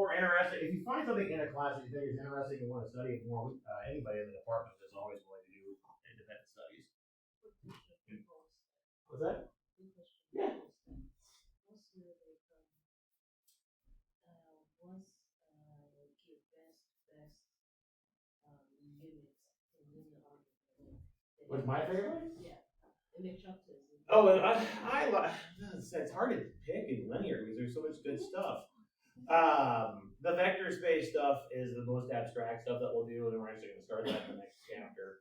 more interested, if you find something in a class that you think is interesting and want to study it more, anybody in the department is always willing to do independent studies. What's that? Yeah. What's my favorite? Yeah. Oh, it's hard to pick in linear because there's so much good stuff. The vector space stuff is the most abstract stuff that we'll do, and we're actually going to start that in the next chapter.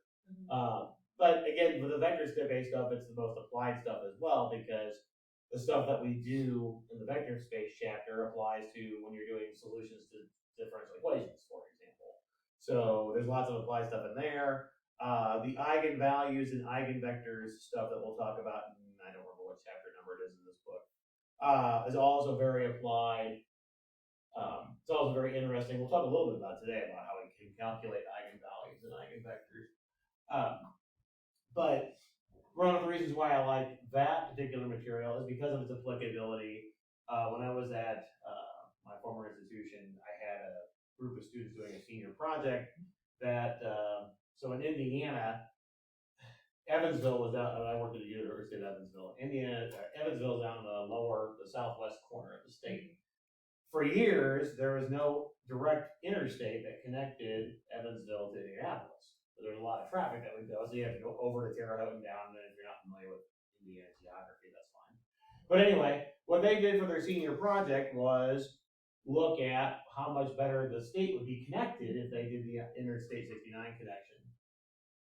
But again, with the vector space stuff, it's the most applied stuff as well, because the stuff that we do in the vector space chapter applies to when you're doing solutions to differential equations, for example. So there's lots of applied stuff in there. The eigenvalues and eigenvectors stuff that we'll talk about, and I don't remember what chapter number it is in this book, is also very applied. It's also very interesting. We'll talk a little bit about today about how we can calculate eigenvalues and eigenvectors. But one of the reasons why I like that particular material is because of its applicability. When I was at my former institution, I had a group of students doing a senior project that, so in Indiana, Evansville was down, I worked at the University of Evansville. Evansville is down in the southwest corner of the state. For years, there was no direct interstate that connected Evansville to Indianapolis. So there was a lot of traffic that would go, so you have to go over to Terre Haute and down, and if you're not familiar with Indiana geography, that's fine. But anyway, what they did for their senior project was look at how much better the state would be connected if they did the Interstate 69 connection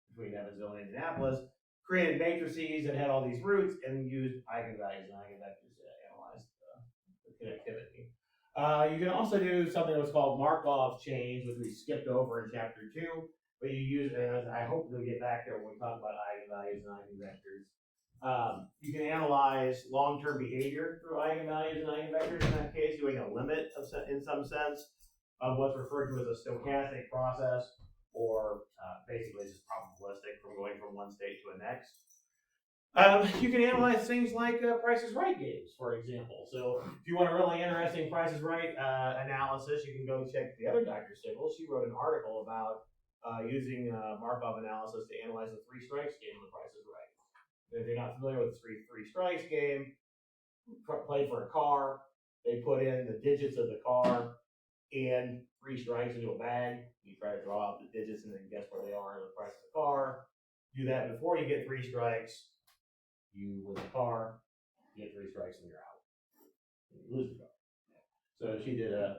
between Evansville and Indianapolis, created matrices that had all these roots, and used eigenvalues and eigenvectors to analyze the connectivity. You can also do something that's called Markov chains, which we skipped over in chapter 2, but you use, and I hope we'll get back there when we talk about eigenvalues and eigenvectors. You can analyze long-term behavior through eigenvalues and eigenvectors. In that case, doing a limit in some sense of what's referred to as a stochastic process, or basically just probabilistic from going from one state to the next. You can analyze things like Price is Right games, for example. So if you want a really interesting Price is Right analysis, you can go check the other Dr. Stickles. She wrote an article about using Markov analysis to analyze the three strikes game of the Price is Right. If you're not familiar with the three strikes game, played for a car, they put in the digits of the car and 3 strikes into a bag. You try to draw out the digits and then guess where they are in the price of the car. Do that before you get 3 strikes. You win the car, you get 3 strikes, and you're out. And you lose the car. So she did an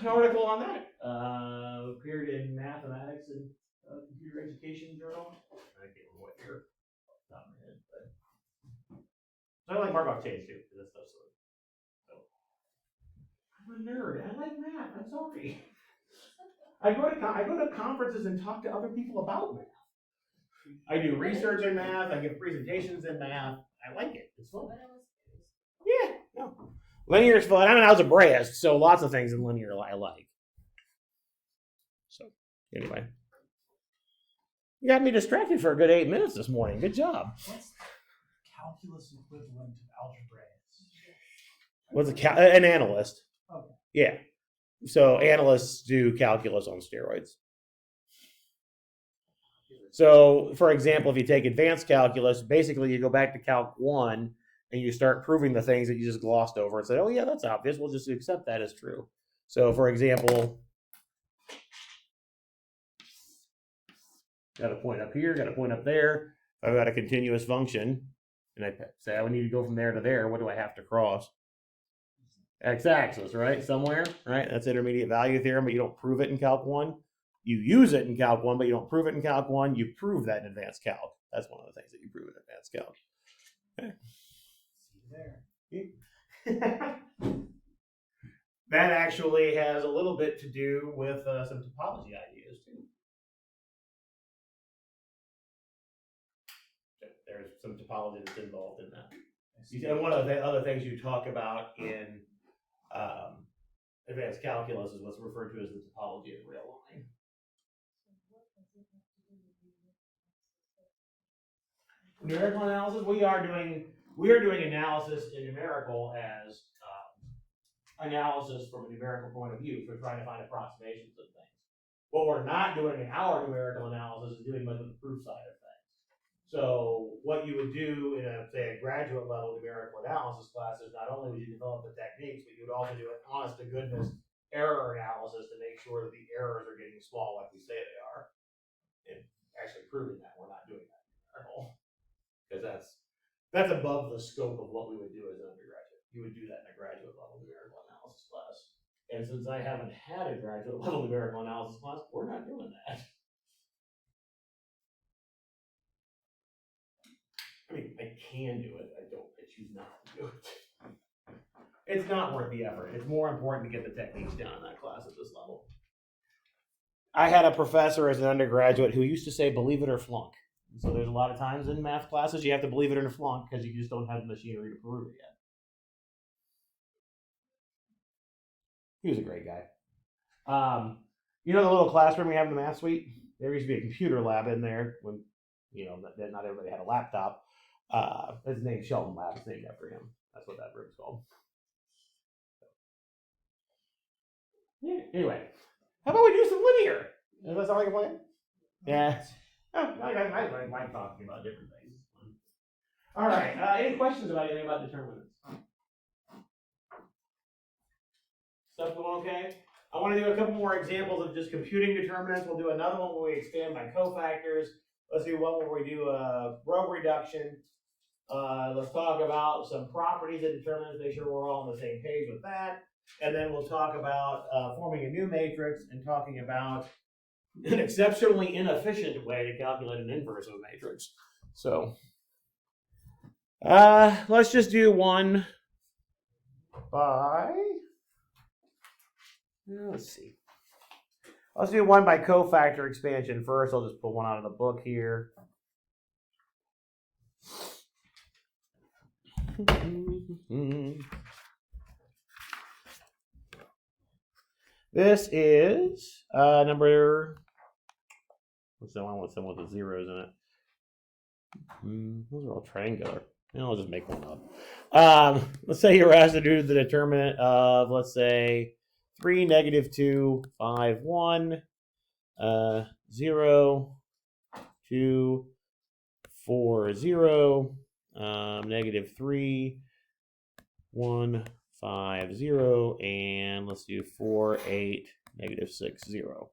article on that. Appeared in Mathematics and Computer Education Journal. I can't remember what year off the top of my head, but so I like Markov chains too, because that stuff's so. I'm a nerd. I like math. I'm sorry. I go to conferences and talk to other people about math. I do research in math. I give presentations in math. I like it. It's fun. Yeah. No. Linear is fun. I'm an algebraist, so lots of things in linear I like. So anyway, you got me distracted for a good 8 minutes this morning. Good job. What's the calculus equivalent of algebraist? What's an analyst? Okay. Yeah. So analysts do calculus on steroids. So, for example, if you take advanced calculus, basically you go back to Calc 1 and you start proving the things that you just glossed over and say, oh, yeah, that's obvious. We'll just accept that as true. So, for example, got a point up here, got a point up there. I've got a continuous function, and I say I need to go from there to there. What do I have to cross? X-axis, right? Somewhere, right? That's intermediate value theorem, but you don't prove it in Calc 1. You use it in Calc 1, but you don't prove it in Calc 1. You prove that in Advanced Calc. That's one of the things that you prove in Advanced Calc. See there. That actually has a little bit to do with some topology ideas, too. There's some topology that's involved in that. And one of the other things you talk about in Advanced Calculus is what's referred to as the topology of the rail line. Numerical analysis. We are doing analysis in numerical as analysis from a numerical point of view. So we're trying to find approximations of things. What we're not doing in our numerical analysis is doing much of the proof side of things. So what you would do in say a graduate level numerical analysis class is not only would you develop the techniques, but you would also do an honest to goodness error analysis to make sure that the errors are getting small like we say they are. And actually proving that we're not doing that at all. Because that's above the scope of what we would do as an undergraduate. You would do that in a graduate level numerical analysis class. And since I haven't had a graduate level numerical analysis class, we're not doing that. I mean, I can do it. I choose not to do it. It's not worth the effort. It's more important to get the techniques down in that class at this level. I had a professor as an undergraduate who used to say, believe it or flunk. So there's a lot of times in math classes you have to believe it or flunk because you just don't have the machinery to prove it yet. He was a great guy. You know the little classroom we have in the math suite? There used to be a computer lab in there when, not everybody had a laptop. His name's Sheldon Lab. It's named after him. That's what that room's called. Yeah, anyway, how about we do some linear? Is that something like a plan? Yeah. Oh, I like talking about different things. All right. Any questions about anything about determinants? Stuff going okay? I want to do a couple more examples of just computing determinants. We'll do another one where we expand by cofactors. Let's do one where we do a row reduction. Let's talk about some properties of determinants, make sure we're all on the same page with that. And then we'll talk about forming a new matrix and talking about an exceptionally inefficient way to calculate an inverse of a matrix. So let's just do one by, let's see. Let's do one by cofactor expansion first. I'll just pull one out of the book here. This is number, what's that one with some with the zeros in it? Those are all triangular. I'll just make one up. Let's say you're asked to do the determinant of, let's say, 3, -2, 5, 1, 0, 2, 4, 0, -3, 1, 5, 0, and let's do 4, 8, -6, 0.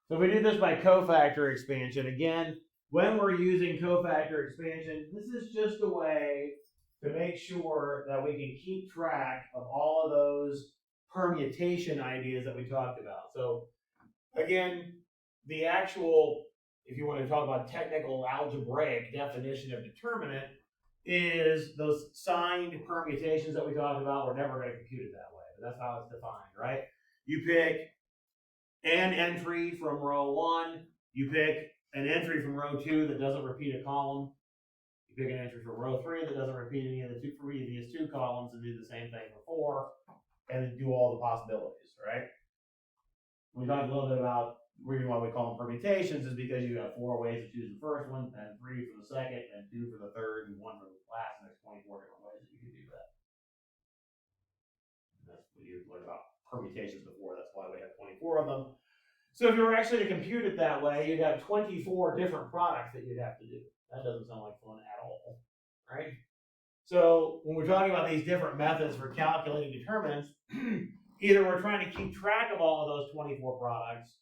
So if we do this by cofactor expansion, again, when we're using cofactor expansion, this is just a way to make sure that we can keep track of all of those permutation ideas that we talked about. So again, the actual, if you want to talk about technical algebraic definition of determinant, is those signed permutations that we talked about. We're never going to compute it that way, but that's how it's defined, right? You pick an entry from row 1, you pick an entry from row 2 that doesn't repeat a column, you pick an entry from row 3 that doesn't repeat any of the previous 2 columns, and do the same thing for 4, and then do all the possibilities, right? We talked a little bit about the reason why we call them permutations is because you have 4 ways to choose the first one, and 3 for the second, and 2 for the third, and 1 for the last, and there's 24 different ways that you can do that. And that's what you learned about permutations before, that's why we have 24 of them. So if you were actually to compute it that way, you'd have 24 different products that you'd have to do. That doesn't sound like fun at all, right? So when we're talking about these different methods for calculating determinants, either we're trying to keep track of all of those 24 products,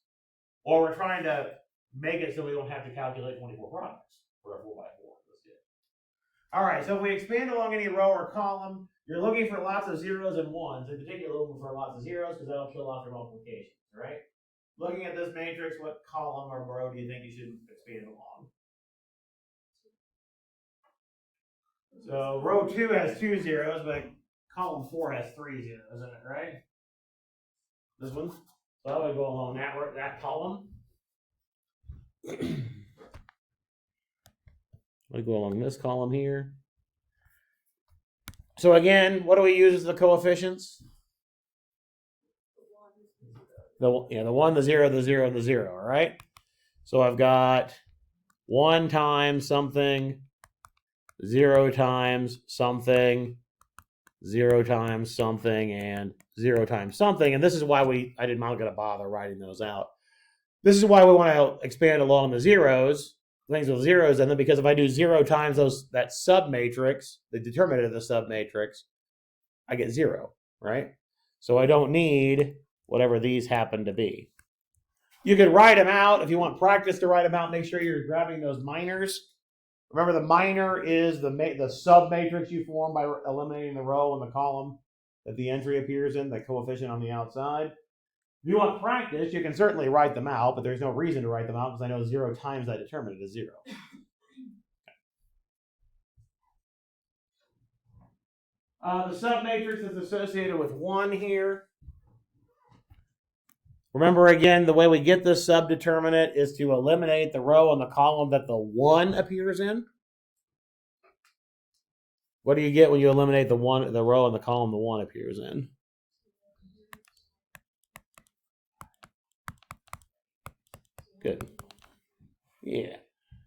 or we're trying to make it so we don't have to calculate 24 products for a 4x4. Let's do it. All right, so if we expand along any row or column, you're looking for lots of zeros and ones. In particular, looking for lots of zeros because that'll kill off your multiplications, right? Looking at this matrix, what column or row do you think you should expand along? So row 2 has 2 zeros, but column 4 has 3 zeros in it, right? This one. So I would go along that column. I go along this column here. So again, what do we use as the coefficients? The 1, the 0, the 0, the 0, all right? So I've got 1 times something, 0 times something, 0 times something, and 0 times something. And this is why I'm not going to bother writing those out. This is why we want to expand along the zeros, things with zeros in them, because if I do 0 times that submatrix, the determinant of the submatrix, I get 0, right? So I don't need whatever these happen to be. You can write them out. If you want practice to write them out, make sure you're grabbing those minors. Remember, the minor is the submatrix you form by eliminating the row and the column that the entry appears in, the coefficient on the outside. If you want practice, you can certainly write them out, but there's no reason to write them out because I know 0 times that determinant is 0. The submatrix is associated with 1 here. Remember, again, the way we get this subdeterminant is to eliminate the row and the column that the 1 appears in. What do you get when you eliminate the row and the column the 1 appears in? Good. Yeah.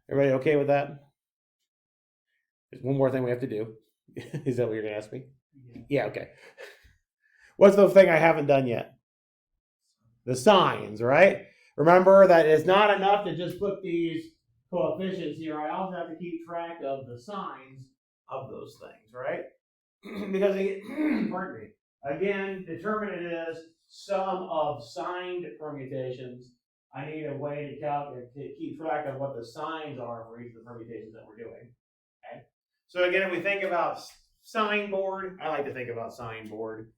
Everybody okay with that? There's one more thing we have to do. Is that what you're going to ask me? Yeah, okay. What's the thing I haven't done yet? The signs, right? Remember that it's not enough to just put these coefficients here. I also have to keep track of the signs of those things, right? Because, pardon me, again, determinant is sum of signed permutations. I need a way to keep track of what the signs are for each of the permutations that we're doing. Okay. So again, if we think about sign board, I like to think about sign board.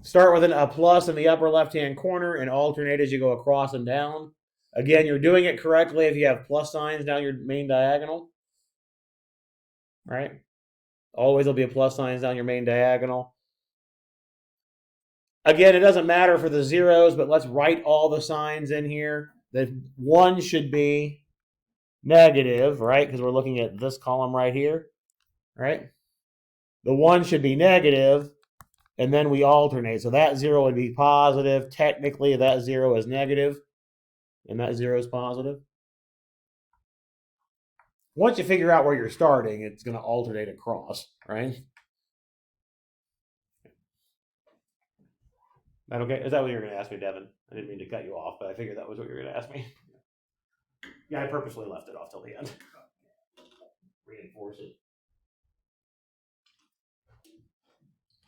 Start with a plus in the upper left-hand corner and alternate as you go across and down. Again, you're doing it correctly if you have plus signs down your main diagonal. Right? Always there'll be a plus signs down your main diagonal. Again, it doesn't matter for the zeros, but let's write all the signs in here. The 1 should be negative, right? Because we're looking at this column right here, right? The 1 should be negative, and then we alternate. So that 0 would be positive. Technically, that 0 is negative, and that 0 is positive. Once you figure out where you're starting, it's going to alternate across, right? That okay? Is that what you were going to ask me, Devin? I didn't mean to cut you off, but I figured that was what you were going to ask me. Yeah, I purposely left it off till the end. Reinforce it.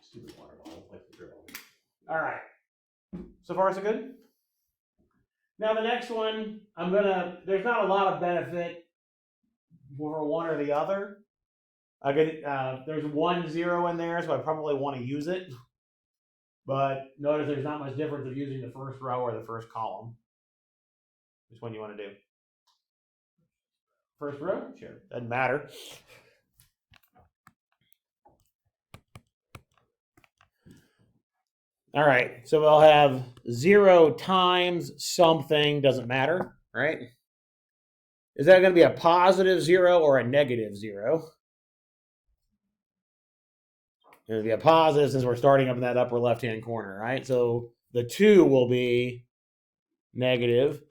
Stupid water bottle, like the drill. All right. So far, so good? Now, the next one, there's not a lot of benefit for one or the other. There's 1 0 in there, so I probably want to use it. But notice there's not much difference of using the first row or the first column. Which one you want to do? First row? Sure. Doesn't matter. All right. So we'll have 0 times something, doesn't matter, right? Is that going to be a positive 0 or a negative 0? It's going to be a positive since we're starting up in that upper left-hand corner, right? So the 2 will be negative.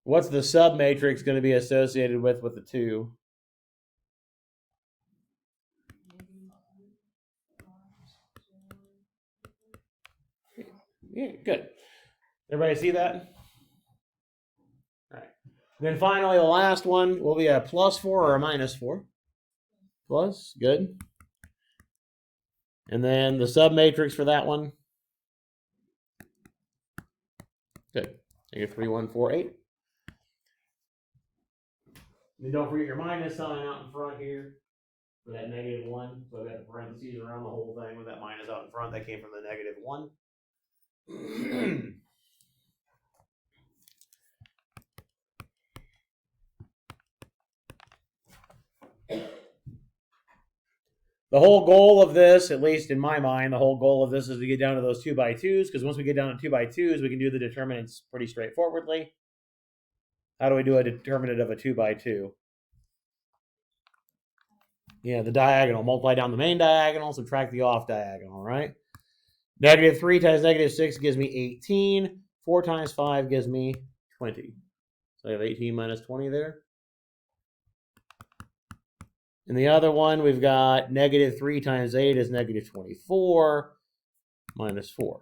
What's the submatrix going to be associated with the 2? Yeah, good. Everybody see that? All right. Then finally, the last one will be a +4 or a -4. Plus, good. And then the submatrix for that one. Good. -3, 1, 4, 8. And don't forget your minus sign out in front here for that -1. So I've got the parentheses around the whole thing with that minus out in front. That came from the -1. The whole goal of this, at least in my mind, the whole goal of this is to get down to those 2x2s, because once we get down to 2x2s, we can do the determinants pretty straightforwardly. How do we do a determinant of a 2x2? Yeah, the diagonal. Multiply down the main diagonal, subtract the off diagonal, right? Negative 3 times negative 6 gives me 18. 4 times 5 gives me 20. So I have 18 minus 20 there. And the other one, we've got negative 3 times 8 is negative 24 minus 4.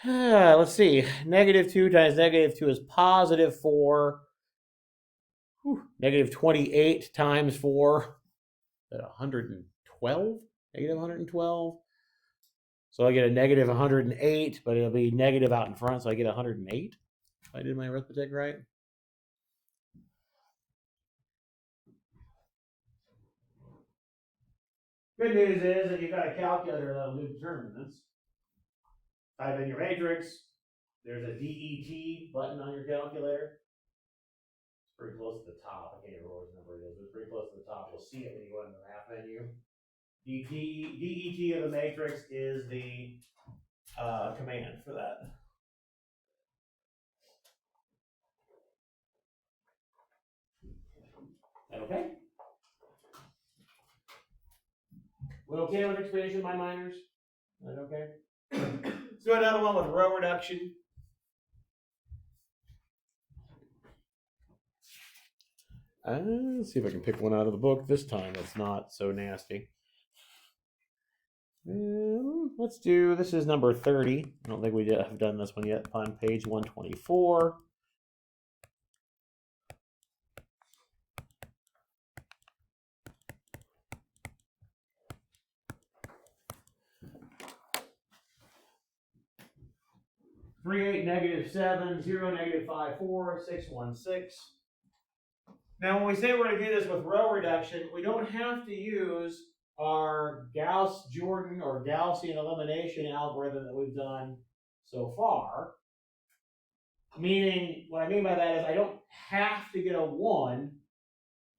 Let's see. Negative 2 times negative 2 is positive 4. Negative 28 times 4 is 112. Negative 112. So I get a negative 108, but it'll be negative out in front, so I get 108. If I did my arithmetic right. Good news is that you've got a calculator that'll do determinants. Type in your matrix. There's a DET button on your calculator. It's pretty close to the top. I can't remember what number it is, but it's pretty close to the top. You'll see it when you go in the math menu. DET of the matrix is the command for that. Okay. We okay with expansion, my minors? Is that okay? Let's do another one with row reduction. Let's see if I can pick one out of the book this time that's not so nasty. Let's do, this is number 30. I don't think we have done this one yet. On page 124. (3, 8, negative 7, 0, negative 5, 4, 6, 1, 6). Now, when we say we're going to do this with row reduction, we don't have to use our Gauss-Jordan or Gaussian elimination algorithm that we've done so far. Meaning, what I mean by that is I don't have to get a 1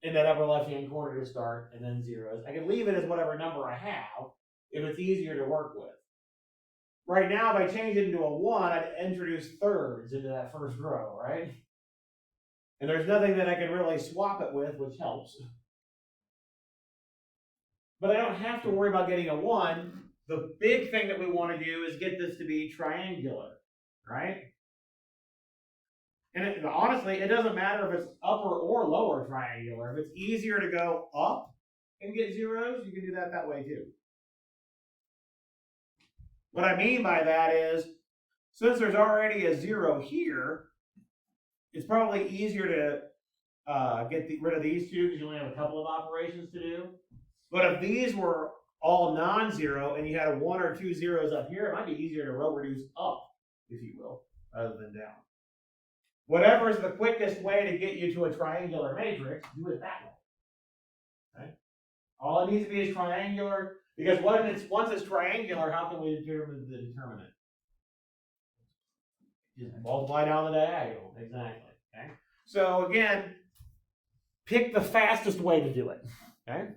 in that upper left-hand corner to start and then zeros. I can leave it as whatever number I have if it's easier to work with. Right now, if I change it into a 1, I'd introduce thirds into that first row, right? And there's nothing that I can really swap it with, which helps. But I don't have to worry about getting a 1. The big thing that we want to do is get this to be triangular, right? And honestly, it doesn't matter if it's upper or lower triangular. If it's easier to go up and get zeros, you can do that way too. What I mean by that is, since there's already a 0 here, it's probably easier to get rid of these two because you only have a couple of operations to do. But if these were all non-zero and you had a 1 or 2 zeros up here, it might be easier to row reduce up, if you will, rather than down. Whatever is the quickest way to get you to a triangular matrix, do it that way. Okay? All it needs to be is triangular, because once it's triangular, how can we determine the determinant? Just multiply down the diagonal. Exactly. Okay. So again, pick the fastest way to do it. Okay.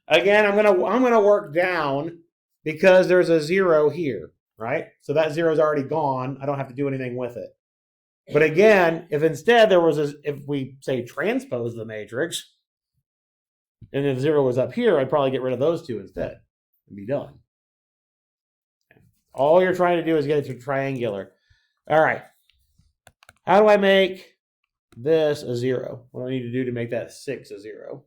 Again, I'm gonna work down because there's a 0 here, right? So that 0 is already gone. I don't have to do anything with it. But again, if instead there was if we say transpose the matrix, and if 0 was up here, I'd probably get rid of those two instead and be done. Okay. All you're trying to do is get it to triangular. All right. How do I make this a 0? What do I need to do to make that 6 a 0?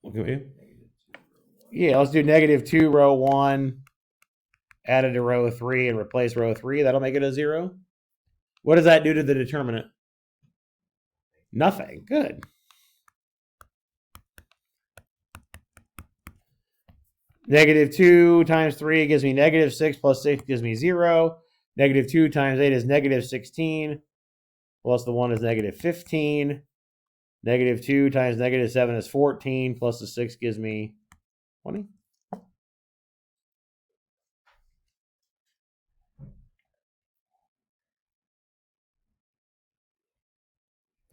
Okay. Yeah, let's do negative 2 row 1, added to row 3 and replace row 3. That'll make it a 0. What does that do to the determinant? Nothing. Good. Negative 2 times 3 gives me negative 6 plus 6 gives me 0. Negative 2 times 8 is negative 16. Plus the 1 is negative 15. Negative 2 times negative 7 is 14. Plus the 6 gives me 20.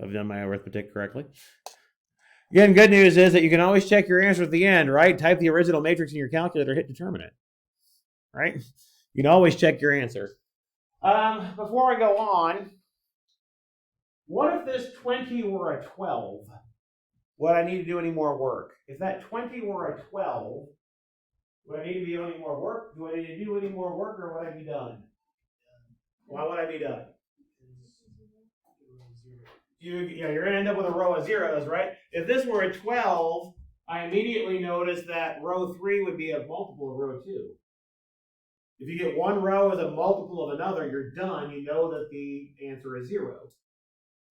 I've done my arithmetic correctly. Again, good news is that you can always check your answer at the end, right? Type the original matrix in your calculator, hit determinant. right? You can always check your answer. Before I go on, what if this 20 were a 12? Would I need to do any more work? If that 20 were a 12, would I need to do any more work? Do I need to do any more work, or would I be done? Why would I be done? You're going to end up with a row of zeros, right? If this were a 12, I immediately notice that row 3 would be a multiple of row 2. If you get one row as a multiple of another, you're done. You know that the answer is 0.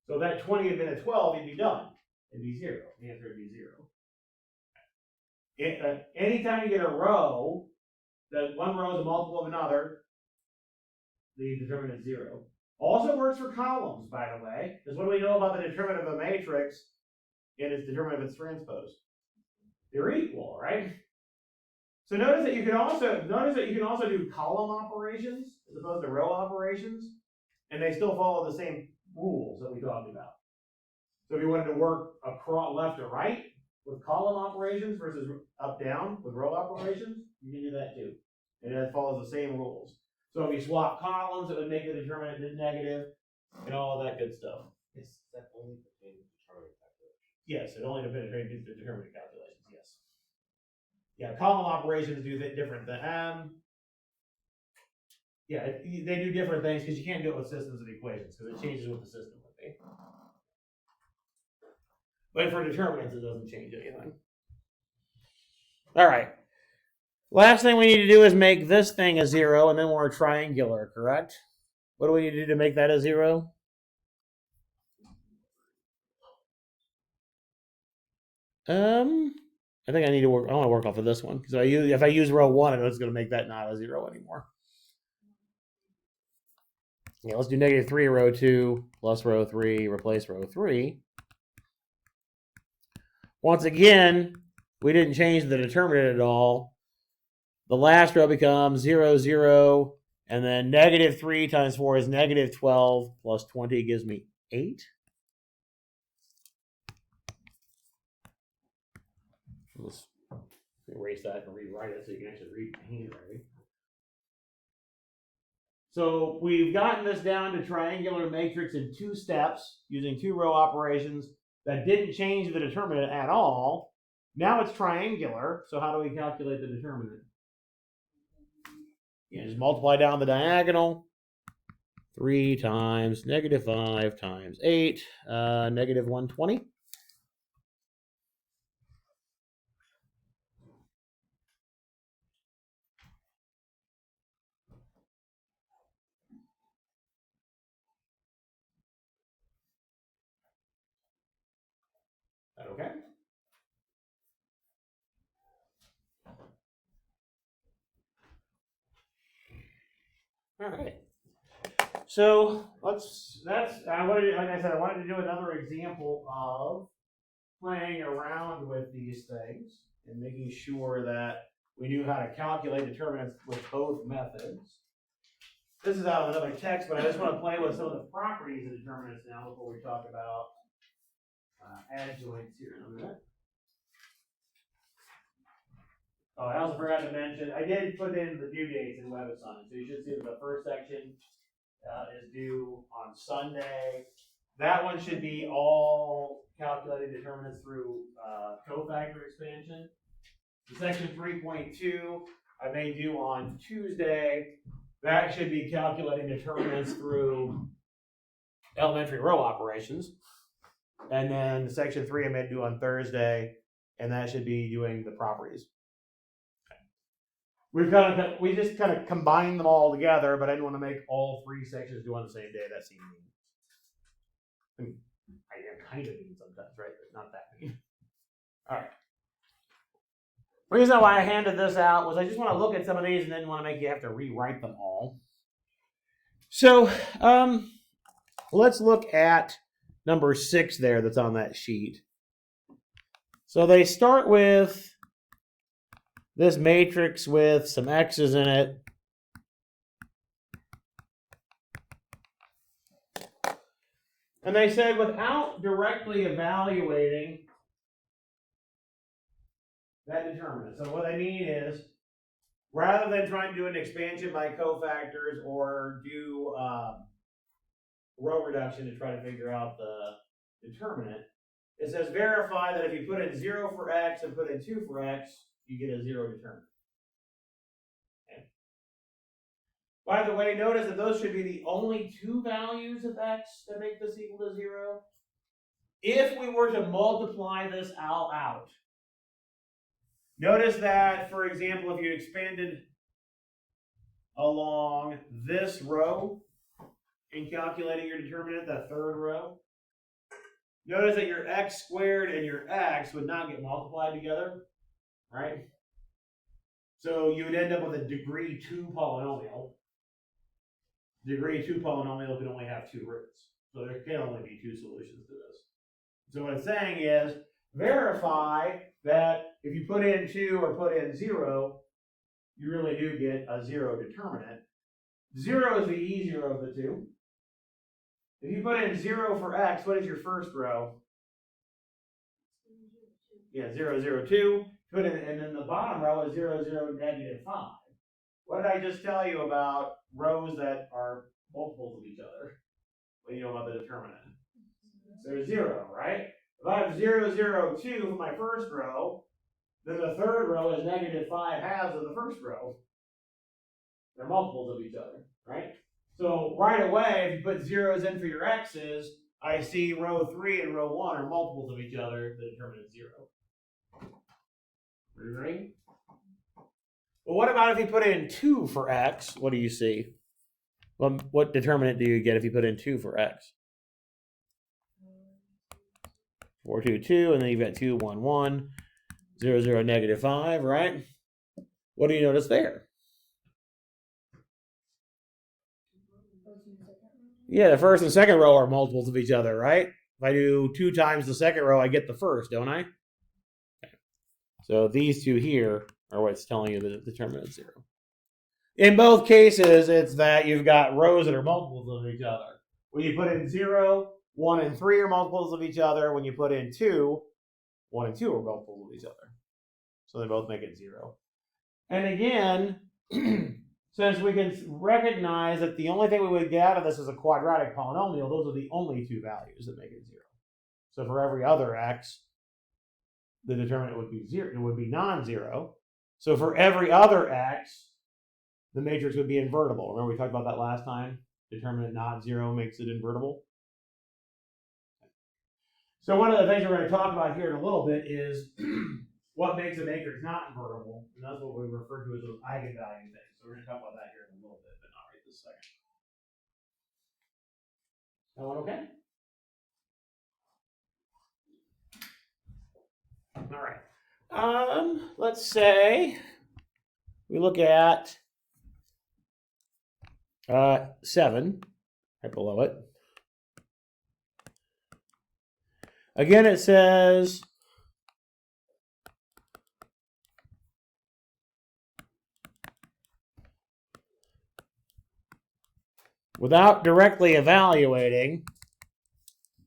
So if that 20 had been a 12, you'd be done. It'd be 0. The answer would be 0. Anytime you get a row, that one row is a multiple of another, the determinant is 0. Also works for columns, by the way, because what do we know about the determinant of a matrix and its determinant of its transpose? They're equal, right? So notice that you can also do column operations as opposed to row operations, and they still follow the same rules that we talked about. So if you wanted to work across left to right with column operations versus up down with row operations, you can do that too, and it follows the same rules. So if you swap columns, it would make the determinant negative, and all of that good stuff. Is that only pertaining to determinant calculations? Yes, it only depends on the determinant calculations. Yes. Yeah, column operations do different things. They do different things because you can't do it with systems of equations because it changes what the system would be. But for determinants, it doesn't change anything. All right. Last thing we need to do is make this thing a 0, and then we're triangular, correct? What do we need to do to make that a 0? I think I need to work. I want to work off of this one because if I use row 1, I know it's going to make that not a 0 anymore. Yeah, let's do -3 row 2 plus row 3, replace row 3. Once again, we didn't change the determinant at all. The last row becomes 0, 0, and then -3 times 4 is -12 plus 20 gives me 8. Let's erase that and rewrite it so you can actually read the handwriting. So we've gotten this down to triangular matrix in 2 steps using 2 row operations that didn't change the determinant at all. Now it's triangular, so how do we calculate the determinant? Just multiply down the diagonal. 3 times -5 times 8, -120. Okay. All right. So like I wanted to do another example of playing around with these things and making sure that we knew how to calculate determinants with both methods. This is out of another text, but I just want to play with some of the properties of determinants now before we talk about adjoints here in a minute. Oh, I also forgot to mention, I did put in the due dates in WebAssign, so you should see that the first section is due on Sunday. That one should be all calculated determinants through cofactor expansion. The section 3.2 I may do on Tuesday. That should be calculating determinants through elementary row operations. And then section 3 I may do on Thursday, and that should be doing the properties. We just kind of combined them all together, but I didn't want to make all 3 sections due on the same day. That seemed mean. I am kind of mean sometimes, right? But not that mean. All right. The reason why I handed this out was I just want to look at some of these and then want to make you have to rewrite them all. So let's look at number 6 there that's on that sheet. So they start with this matrix with some x's in it. And they said without directly evaluating that determinant. So what I mean is rather than trying to do an expansion by cofactors or do row reduction to try to figure out the determinant, it says verify that if you put in 0 for x and put in 2 for x, you get a 0 determinant. Okay. By the way, notice that those should be the only two values of x that make this equal to 0. If we were to multiply this all out, notice that, for example, if you expanded along this row in calculating your determinant, the third row, notice that your x squared and your x would not get multiplied together, right? So you would end up with a degree 2 polynomial. Degree 2 polynomial could only have 2 roots. So there can only be 2 solutions to this. So what it's saying is, verify that if you put in 2 or put in 0, you really do get a 0 determinant. 0 is the easier of the two. If you put in 0 for x, what is your first row? Yeah, 0, 0, 2. Put in, and then the bottom row is 0, 0, negative 5. What did I just tell you about rows that are multiples of each other? What do you know about the determinant? There's 0, right? If I have 0, 0, 2 for my first row, then the third row is negative 5 halves of the first row. They're multiples of each other, right? So right away, if you put zeros in for your x's, I see row 3 and row 1 are multiples of each other. The determinant is 0. Agree? Well, what about if you put in 2 for x? What do you see? Well, what determinant do you get if you put in 2 for x? 4, 2, 2, and then you've got 2, 1, 1, 0, 0, negative 5, right? What do you notice there? Yeah, the first and second row are multiples of each other, right? If I do 2 times the second row, I get the first, don't I? Okay. So these two here are what's telling you the determinant is 0. In both cases, it's that you've got rows that are multiples of each other. When you put in 0, 1 and 3 are multiples of each other. When you put in 2, 1 and 2 are multiples of each other. So they both make it 0. And again, since we can recognize that the only thing we would get out of this is a quadratic polynomial, those are the only two values that make it 0. So for every other x, the determinant would be 0. It would be non-zero. So for every other x, the matrix would be invertible. Remember we talked about that last time? Determinant not 0 makes it invertible. So one of the things we're going to talk about here in a little bit is what makes a matrix not invertible, and that's what we refer to as those eigenvalue things. So we're going to talk about that here in a little bit, but not right this second. That one okay? All right. Let's say we look at 7, right below it. Again, it says without directly evaluating.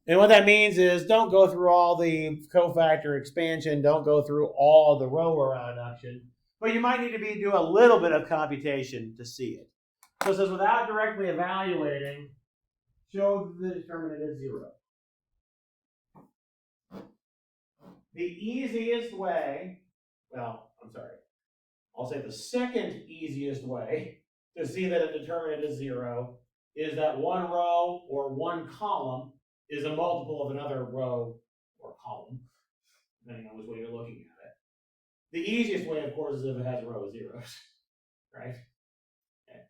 And what that means is don't go through all the cofactor expansion, don't go through all the row reduction, but you might need to do a little bit of computation to see it. So it says without directly evaluating, show the determinant is 0. The easiest way, I'll say the second easiest way to see that a determinant is 0 is that one row or one column is a multiple of another row or column, depending on which way you're looking at it. The easiest way, of course, is if it has a row of zeros, right? Okay.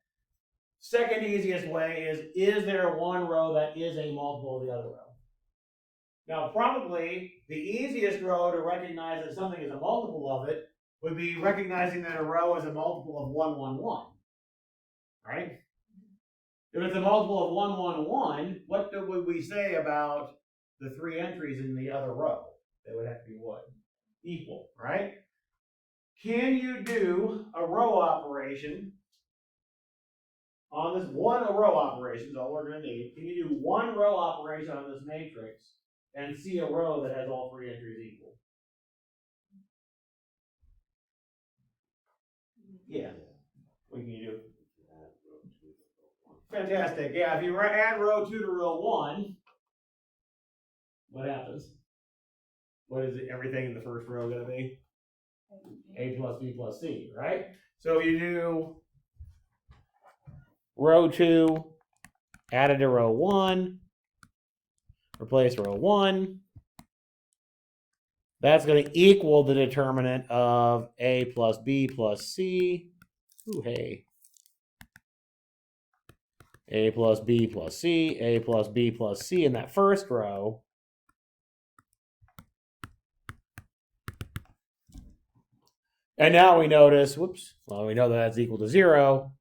Second easiest way is there one row that is a multiple of the other row? Now, probably the easiest row to recognize that something is a multiple of it would be recognizing that a row is a multiple of 1, 1, 1, right? If it's a multiple of 1, 1, 1, what would we say about the 3 entries in the other row? They would have to be what? Equal, right? Can you do a row operation on this row operation is all we're going to need. Can you do one row operation on this matrix and see a row that has all 3 entries equal? Yeah. What can you do? Add row 2 to row 1. Fantastic. Yeah, if you add row 2 to row 1, what happens? What is everything in the first row going to be? A plus B plus C, right? So if you do row 2 added to row 1, replace row 1, that's going to equal the determinant of A plus B plus C. Ooh, hey. A plus B plus C, A plus B plus C in that first row. And now we notice, whoops, well, we know that that's equal to 0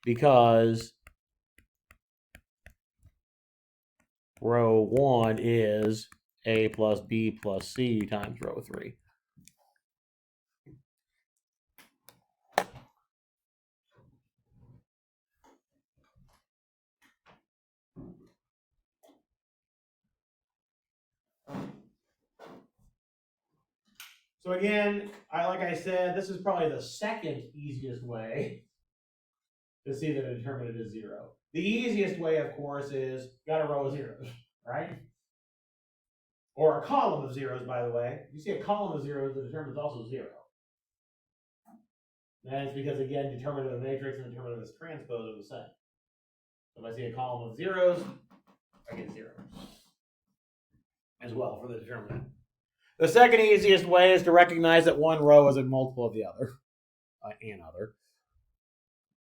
because row 1 is A plus B plus C times row 3. So again, like I said, this is probably the second easiest way to see that a determinant is 0. The easiest way, of course, is got a row of zeros, right? Or a column of zeros, by the way. If you see a column of zeros, the determinant is also 0. And it's because, again, determinant of the matrix and determinant of this transpose are the same. So if I see a column of zeros, I get 0 as well for the determinant. The second easiest way is to recognize that one row is a multiple of the other. Another.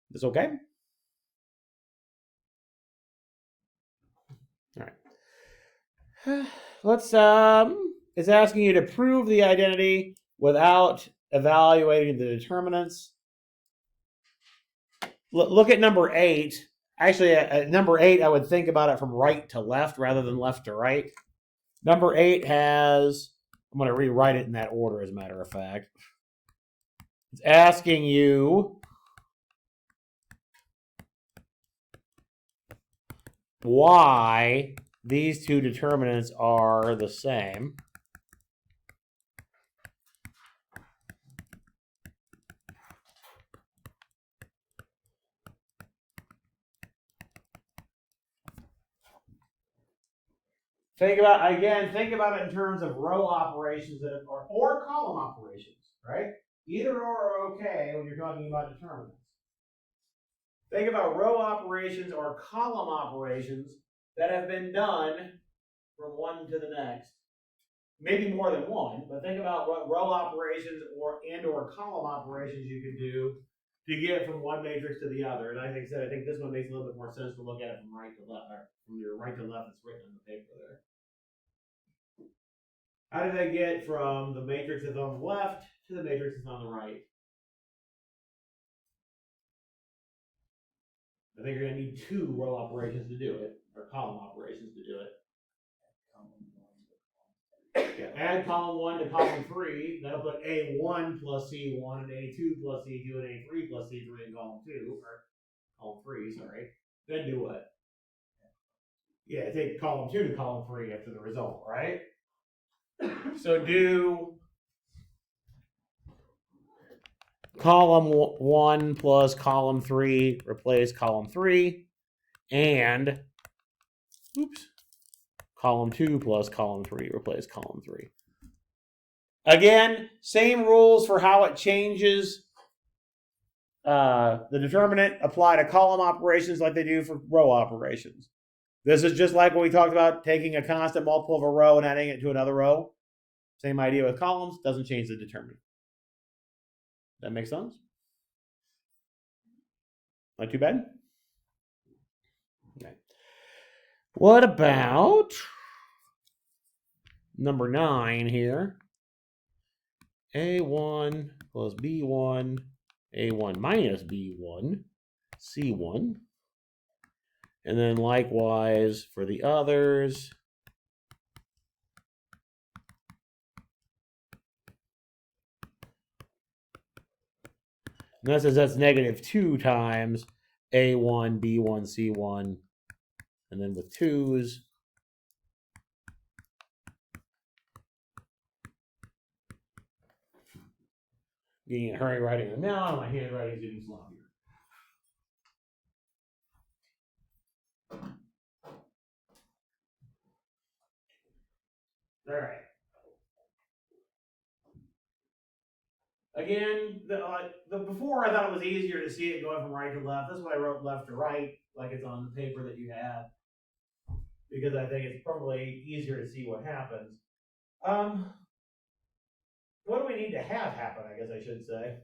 This okay? All right. Let's it's asking you to prove the identity without evaluating the determinants. Look at number 8. Actually, at number 8, I would think about it from right to left rather than left to right. Number 8 has, I'm going to rewrite it in that order, as a matter of fact. It's asking you why these two determinants are the same. Think about it in terms of row operations or column operations, right? Either or are okay when you're talking about determinants. Think about row operations or column operations that have been done from one to the next. Maybe more than one, but think about what row operations or column operations you could do to get from one matrix to the other. And I think this one makes a little bit more sense to look at it from right to left, or from your right to left that's written on the paper there. How do they get from the matrix that's on the left to the matrix that's on the right? I think you're going to need 2 row operations to do it, or column operations to do it. Yeah, add column 1 to column 3. That'll put A1 plus C1 and A2 plus C2 and A3 plus C3 in column 2, or column 3, sorry. Then do what? Yeah, take column 2 to column 3 after the result, right? So do column 1 plus column 3, replace column 3, and column 2 plus column 3, replace column 3. Again, same rules for how it changes the determinant apply to column operations like they do for row operations. This is just like what we talked about, taking a constant multiple of a row and adding it to another row. Same idea with columns, doesn't change the determinant. That makes sense? Not too bad? Okay. What about number 9 here? A1 plus B1, A1 minus B1, C1. And then likewise for the others. And that says that's negative 2 times A1, B1, C1. And then with 2's. getting in a hurry writing them down. My handwriting is getting sloppier. All right. Again, the before I thought it was easier to see it going from right to left. That's why I wrote left to right, like it's on the paper that you have, because I think it's probably easier to see what happens. What do we need to have happen? I guess I should say.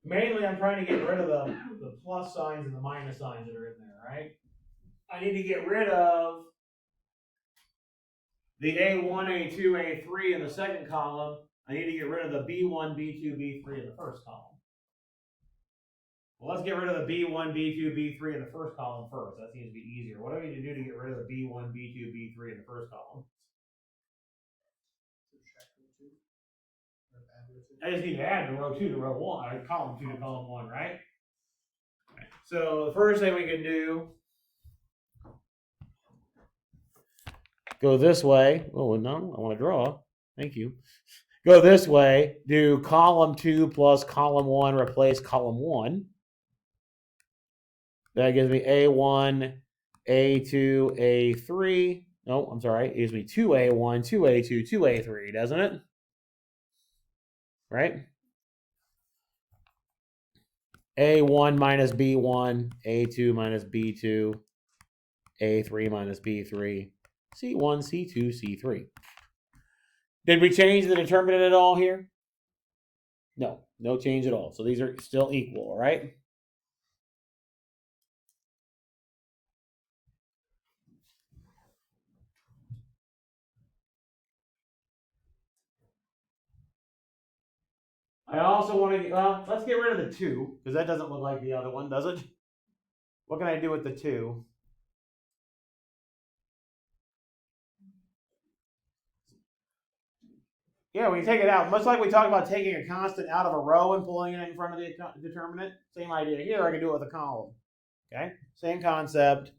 Mainly, I'm trying to get rid of the plus signs and the minus signs that are in there, right? I need to get rid of the A1, A2, A3 in the second column. I need to get rid of the B1, B2, B3 in the first column. Well, let's get rid of the B1, B2, B3 in the first column first. That seems to be easier. What do I need to do to get rid of the B1, B2, B3 in the first column? I just need to add the row 2 to row 1, or column 2 to column 1, right? So the first thing we can do, go this way. Oh, no, I want to draw. Thank you. Go this way, do column 2 plus column 1, replace column 1. That gives me A1, A2, A3. No, I'm sorry. It gives me 2A1, 2A2, 2A3, doesn't it? Right? A1 minus B1, A2 minus B2, A3 minus B3, C1, C2, C3. Did we change the determinant at all here? No, no change at all. So these are still equal, right? I also want to, well, let's get rid of the 2, because that doesn't look like the other one, does it? What can I do with the 2? Yeah, we can take it out. Much like we talked about taking a constant out of a row and pulling it in front of the determinant. Same idea here. I can do it with a column. Okay, same concept.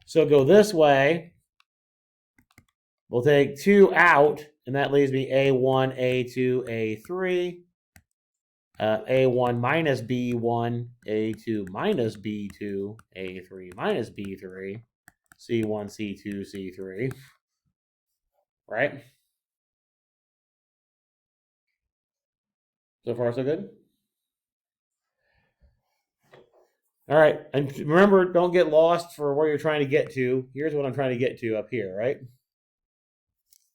So go this way. We'll take 2 out, and that leaves me A1, A2, A3. A1 minus B1, A2 minus B2, A3 minus B3, C1, C2, C3. Right? So far, so good? All right, and remember, don't get lost for where you're trying to get to. Here's what I'm trying to get to up here, right?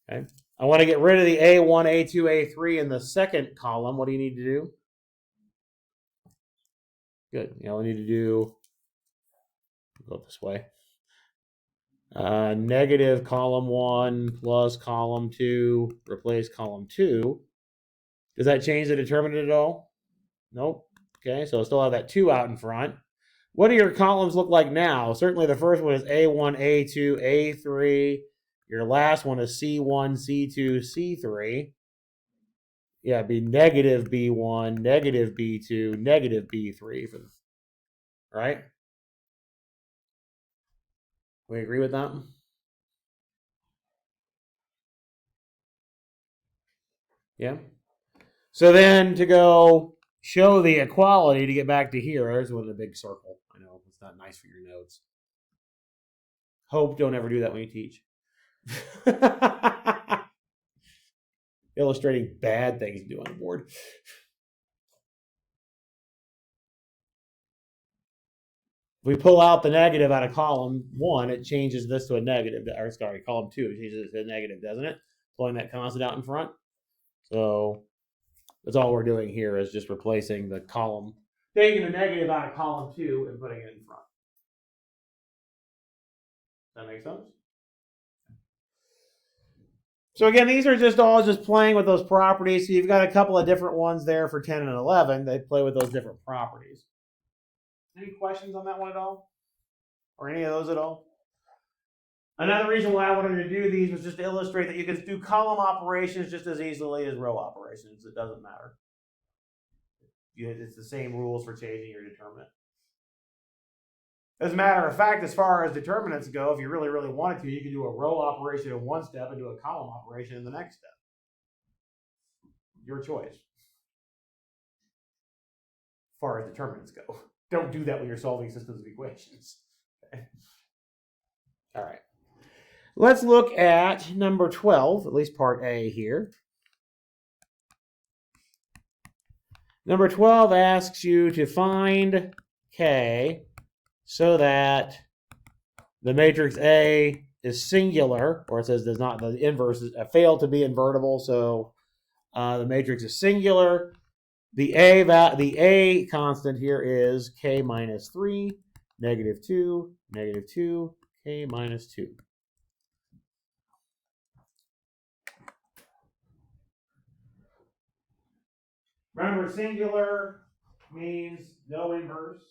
Okay. I want to get rid of the A1, A2, A3 in the second column. What do you need to do? Good. You know, we need to do, go this way. Negative column 1 plus column 2, replace column 2. Does that change the determinant at all? Nope. Okay, so I still have that 2 out in front. What do your columns look like now? Certainly the first one is A1, A2, A3. Your last one is C1, C2, C3. Yeah, it'd be negative B1, negative B2, negative B3 for the, right? We agree with that? Yeah. So then to go show the equality to get back to here, there's with a big circle. I know it's not nice for your notes. Hope don't ever do that when you teach. Illustrating bad things to do on the board. If we pull out the negative out of column 1, it changes this to a negative. Or sorry, column 2, it changes it to a negative, doesn't it? Pulling that constant out in front. So that's all we're doing here is just replacing the column, taking the negative out of column 2 and putting it in front. Does that make sense? So again, these are just all just playing with those properties. So you've got a couple of different ones there for 10 and 11. They play with those different properties. Any questions on that one at all? Or any of those at all? Another reason why I wanted to do these was just to illustrate that you can do column operations just as easily as row operations. It doesn't matter. It's the same rules for changing your determinant. As a matter of fact, as far as determinants go, if you really, really wanted to, you could do a row operation in one step and do a column operation in the next step. Your choice. As far as determinants go. Don't do that when you're solving systems of equations. Okay. All right. Let's look at number 12, at least part A here. Number 12 asks you to find K so that the matrix A is singular, or it says does not, the inverse is failed to be invertible, so the matrix is singular. The A constant here is K minus 3, negative 2, negative 2, K minus 2. Remember, singular means no inverse.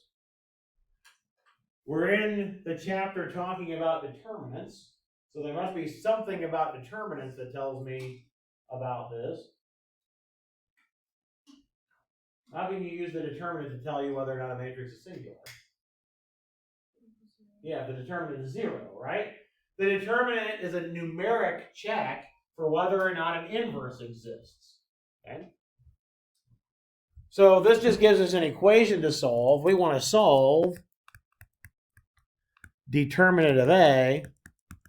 We're in the chapter talking about determinants, so there must be something about determinants that tells me about this. How can you use the determinant to tell you whether or not a matrix is singular? Yeah, the determinant is 0, right? The determinant is a numeric check for whether or not an inverse exists. Okay? So this just gives us an equation to solve. We want to solve determinant of A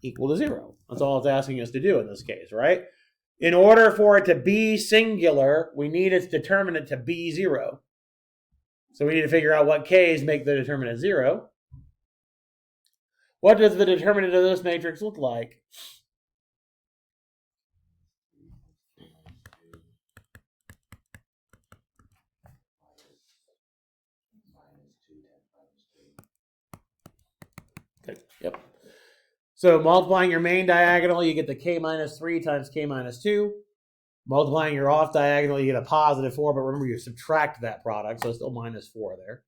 equal to 0. That's all it's asking us to do in this case, right? In order for it to be singular, we need its determinant to be 0. So we need to figure out what k's make the determinant 0. What does the determinant of this matrix look like? Okay. Yep. So multiplying your main diagonal, you get the k minus 3 times k minus 2. Multiplying your off diagonal, you get a positive 4, but remember you subtract that product, so it's still minus 4 there.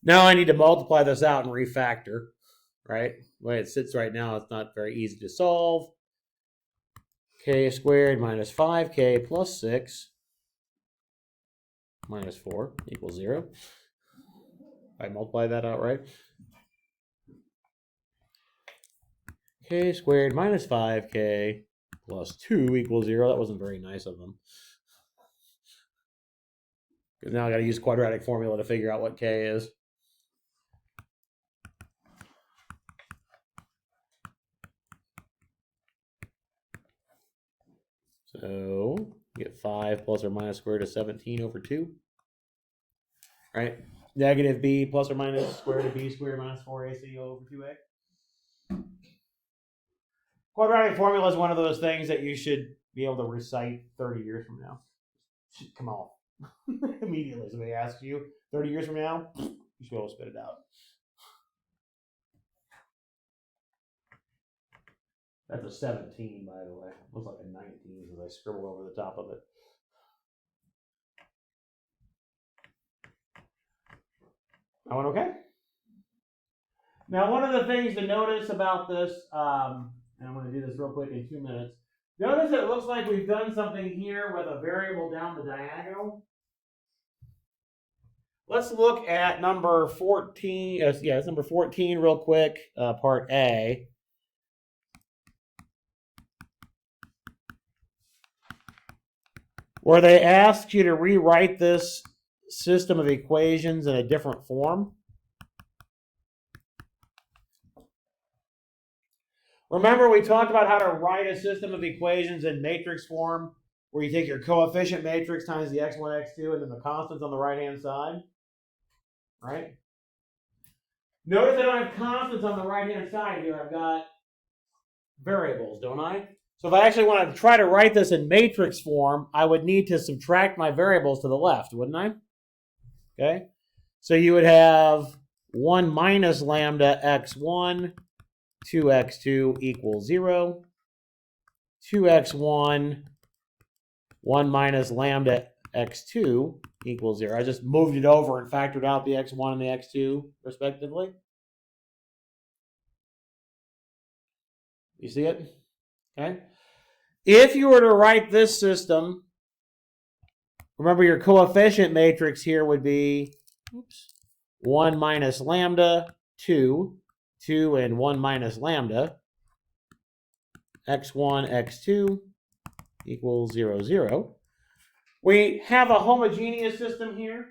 Now I need to multiply this out and refactor, right? The way it sits right now, it's not very easy to solve. K squared minus 5k plus 6 minus 4 equals 0. I multiply that out, right? K squared minus 5k plus 2 equals 0. That wasn't very nice of them. Because now I got to use quadratic formula to figure out what k is. So you get 5 plus or minus square root of 17 over 2. Right? Negative b plus or minus square root of b squared minus 4ac over 2a. Quadratic formula is one of those things that you should be able to recite 30 years from now. It should come off immediately. Somebody asks you 30 years from now, you should be able to spit it out. That's a 17, by the way. Looks like a 19 as I scribble over the top of it. That one okay? Now, one of the things to notice about this, and I'm going to do this real quick in 2 minutes. Notice it looks like we've done something here with a variable down the diagonal. Let's look at number 14. Yeah, it's number 14 real quick, part A. Where they ask you to rewrite this system of equations in a different form. Remember, we talked about how to write a system of equations in matrix form, where you take your coefficient matrix times the x1, x2, and then the constants on the right-hand side, right? Notice I don't have constants on the right-hand side here. I've got variables, don't I? So if I actually want to try to write this in matrix form, I would need to subtract my variables to the left, wouldn't I? Okay? So you would have 1 minus lambda x1, 2x2 equals 0. 2x1, 1 minus lambda x2 equals 0. I just moved it over and factored out the x1 and the x2, respectively. You see it? Okay. If you were to write this system Remember your coefficient matrix here would be 1 minus lambda, 2, 2 and 1 minus lambda, x1, x2 equals 0, 0. We have a homogeneous system here.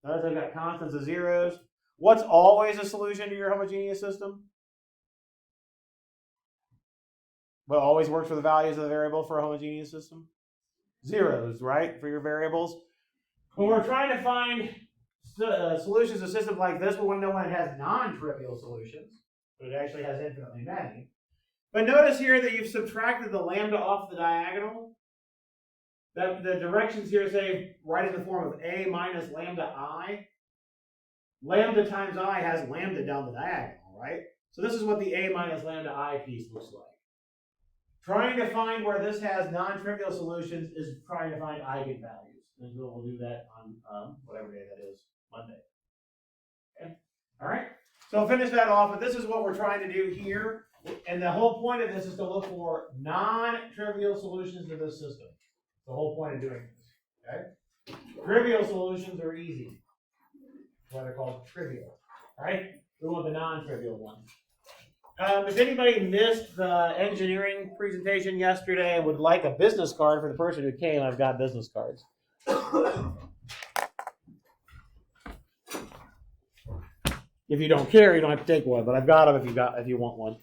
Notice I've got constants of zeros. What's always a solution to your homogeneous system? What always works for the values of the variable for a homogeneous system? Zeros, right, for your variables. When we're trying to find solutions to systems like this, we want to know when it has non-trivial solutions, but it actually has infinitely many. But notice here that you've subtracted the lambda off the diagonal. That the directions here say right in the form of a minus lambda I. Lambda times I has lambda down the diagonal, right? So this is what the a minus lambda I piece looks like. Trying to find where this has non-trivial solutions is trying to find eigenvalues. And we'll do that on whatever day that is, Monday. Okay? All right? So I'll finish that off, but this is what we're trying to do here. And the whole point of this is to look for non-trivial solutions to this system. The whole point of doing this. Okay? Trivial solutions are easy. That's why they're called trivial. All right? We want the non-trivial ones. If anybody missed the engineering presentation yesterday and would like a business card for the person who came, I've got business cards. If you don't care, you don't have to take one, but I've got them if you want one.